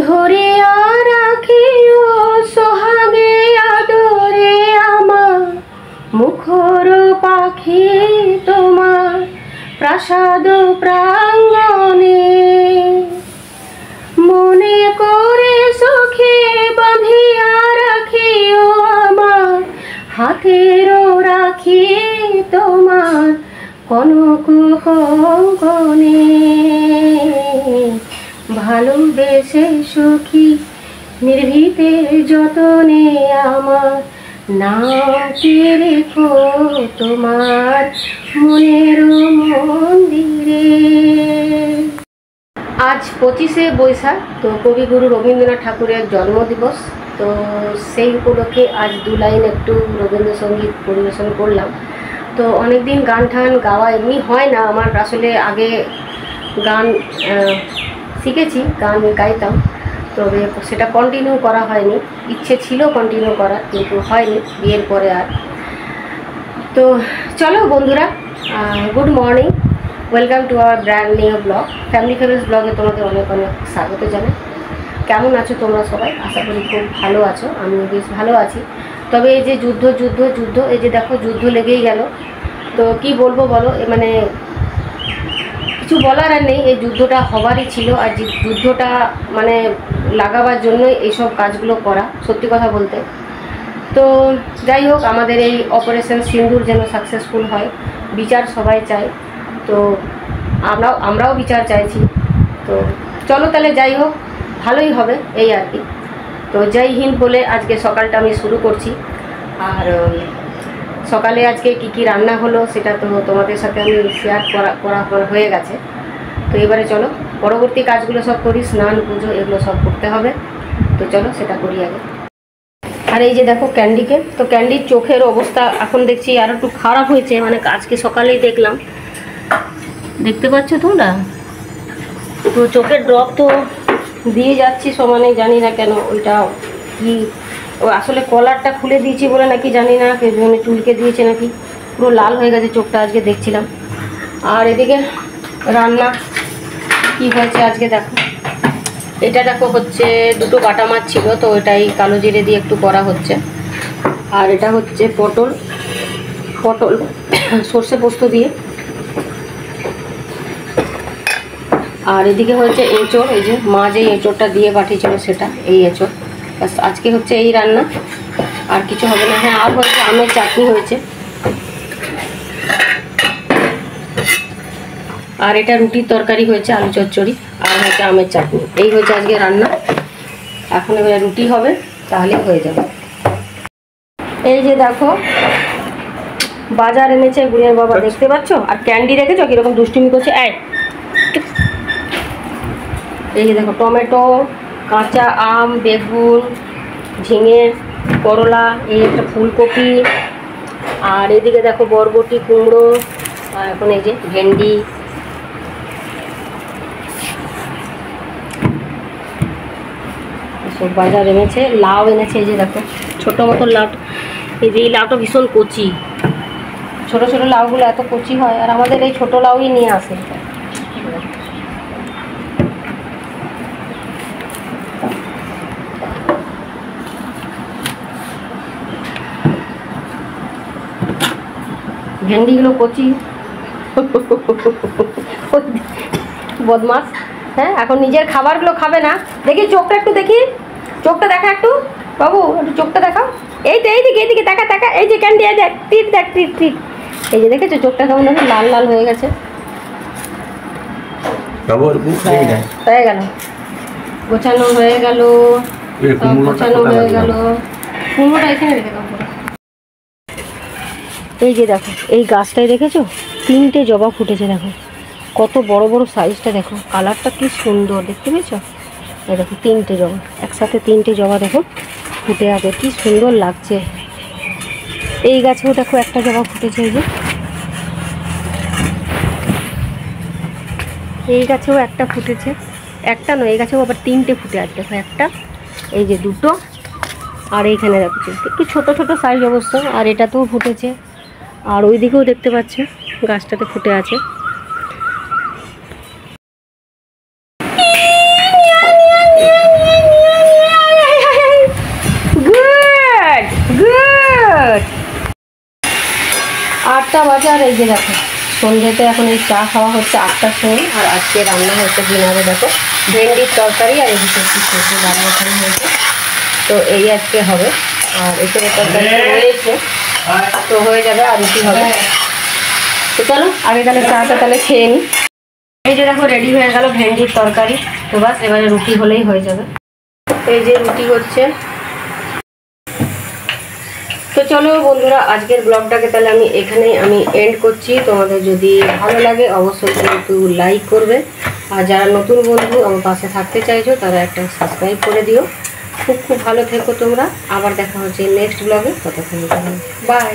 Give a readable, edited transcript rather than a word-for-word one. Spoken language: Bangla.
ধরিয়া রাখিও সোহাগে আদরে আমার মুখর পাখি তোমার প্রাসাদ প্রাঙ্গণে মনে করে সখী বাঁধিয়া রাখিও আমার হাতেরও রাখি তোমার কনক কঙ্কনে ভালোবেসে সখী নির্ভীতে যতনে আমার নামটি রেখো তোমার মনের মন্দিরে। আজ 25শে বৈশাখ, তো কবিগুরু রবীন্দ্রনাথ ঠাকুরের জন্মদিবস। তো সেই উপলক্ষে আজ 2 লাইন একটু রবীন্দ্রসঙ্গীত পরিবেশন করলাম। তো অনেক দিন গান ঠান গাওয়া এমনি হয় না আমার, আসলে আগে গান শিখেছি, গান গাইতাম, তবে সেটা কন্টিনিউ করা হয়নি। ইচ্ছে ছিল কন্টিনিউ করার, কিন্তু হয়নি বিয়ের পরে আর। তো চলো বন্ধুরা, good morning, welcome to our brand new blog, family favourites ব্লগে তোমাদের অনেক অনেক স্বাগত জানাই। কেমন আছো তোমরা সবাই? আশা করি খুব ভালো আছো, আমিও বেশ ভালো আছি। তবে এই যে যুদ্ধ এই যে দেখো যুদ্ধ লেগেই গেল। তো কি বলবো বলো, মানে কিছু বলার আর নেই। এই যুদ্ধটা হবারই ছিল, আর যুদ্ধটা মানে লাগাবার জন্যই এইসব কাজগুলো করা, সত্যি কথা বলতে। তো যাই হোক, আমাদের এই অপারেশন সিন্দুর যেন সাকসেসফুল হয়, বিচার সবাই চায়, তো আমরাও বিচার চাইছি। তো চলো তাহলে, যাই হোক ভালোই হবে এই আর কি। তো জয় হিন্দ বলে আজকে সকালটা আমি শুরু করছি। আর সকালে আজকে কি রান্না হলো সেটা তো তোমাদের সাথে আমি শেয়ার করা হয়ে গেছে। তো এবারে চলো পরবর্তী কাজগুলো সব করি, স্নান পুজো এগুলো সব করতে হবে। তো চলো সেটা করি আগে। আর এই যে দেখো ক্যান্ডিকে, তো ক্যান্ডির চোখের অবস্থা এখন দেখছি আর একটু খারাপ হয়েছে, মানে আজকে সকালেই দেখলাম, দেখতে পাচ্ছ তোমরা। তো চোখের ড্রপ তো দিয়ে যাচ্ছি সমানে, জানি না কেন ওইটা কি, আসলে কলারটা খুলে দিয়েছি বলে নাকি জানি না, কেউ চুলকে দিয়েছে নাকি, পুরো লাল হয়ে গেছে চোখটা আজকে দেখছিলাম। আর এদিকে রান্না কি হয়েছে আজকে দেখো, এটা দেখো হচ্ছে 2টো বাটা মাছ ছিল, তো ওইটাই কালো জিরে দিয়ে একটু করা হচ্ছে। আর এটা হচ্ছে পটল সর্ষে পোস্ত দিয়ে। আর এদিকে হচ্ছে এঁচড়, এই যে মা যে এঁচড়টা দিয়ে পাঠিয়েছিল সেটা, এই এঁচড়। বাস আজকে হচ্ছে এই রান্না, আর কিছু হবে না। হ্যাঁ, আর হয়েছে আমের চাটনি হয়েছে। আর এটা রুটির তরকারি হয়েছে, আলু চচ্চড়ি, আর হচ্ছে আমের চাটনি। এই হয়েছে আজকে রান্না। এখন এবারে রুটি হবে, তাহলে হয়ে যাবে। এই যে দেখো বাজার এনেছে গুড়িয়ার বাবা, দেখতে পাচ্ছ। আর ক্যান্ডি রেখেছো কীরকম দুষ্টুমি করছে। এই যে দেখো টমেটো, কাঁচা আম, বেগুন, ঝিঙে, করলা, এই একটা ফুলকপি, আর এদিকে দেখো বরবটি, কুমড়ো, আর এখন এই যে ভেন্ডি। সব বাজার এনেছে। লাউ এনেছে, এই যে দেখো ছোটো মতো লাউ। এই যে এই লাউটা ভীষণ কচি, ছোটো ছোটো লাউগুলো এত কচি হয়, আর আমাদের এই ছোটো লাউই নিয়ে আসে। ভেন্ডিগুলো কচি, বদমাস। হ্যাঁ, এখন নিজের খাবারগুলো খাবে না। দেখি চোখটা একটু দেখি, চোখটা দেখা একটু বাবু, একটু চোখটা দেখাও। এইদিকে দেখা, এই যে ক্যান্ডি, এই দেখ টিট, দেখ টিট। এই যে দেখেছো চোখটা কেমন দেখো, লাল লাল হয়ে গেছে। হয়ে গেল, গোছানো হয়ে গেল, কুমড়োটা এখানে রেখে দাও। এই যে দেখো এই গাছটায় দেখেছো 3টে জবা ফুটেছে, দেখো কত বড় বড় সাইজটা, দেখো কালারটা কি সুন্দর, দেখতে পেয়েছো? এই দেখো 3টে জবা, একসাথে 3টে জবা দেখো ফুটে আছে, কি সুন্দর লাগছে। এই গাছেও দেখো একটা জবা ফুটেছে, এই যে এই গাছেও একটা ফুটেছে, একটা নয়, এই গাছেও আবার 3টে ফুটে আছে, দেখো একটা, এই যে 2টো, আর এইখানে দেখো একটু ছোট ছোট সাইজ অবশ্য। আর এটাতেও ফুটেছে, আর ওই দিকেও দেখতে পাচ্ছ গাছটাতে ফুটে আছে। বাজার। এই যে দেখো সন্ধ্যেতে এখন এই চা খাওয়া হচ্ছে 8টার সময়। আর আজকে রান্না হয়েছে ডিনারে দেখো ভেন্ডির তরকারি আর এদিকে একটু সবজি রান্না করা হয়েছে। তো এই আজকে হবে। আর এসব তরকারি রয়েছে তো হয়ে যাবে, আর রুটি হবে। তো চলো আগে তাহলে চাটা তাহলে খেয়ে নিই। এই যে দেখো রেডি হয়ে গেল ভেন্ডির তরকারি। তো বাস এবারে রুটি হলেই হয়ে যাবে। এই যে রুটি হচ্ছে। তো চলো বন্ধুরা আজকের ব্লগটাকে তাহলে আমি এখানেই এন্ড করছি। তোমাদের যদি ভালো লাগে অবশ্যই কিন্তু লাইক করবে, আর যারা নতুন বন্ধু আমার পাশে থাকতে চাইছো তারা একটা সাবস্ক্রাইব করে দিও। খুব খুব ভালো থেকো তোমরা। আবার দেখা হচ্ছে নেক্সট ব্লগে। ততক্ষণ বাই।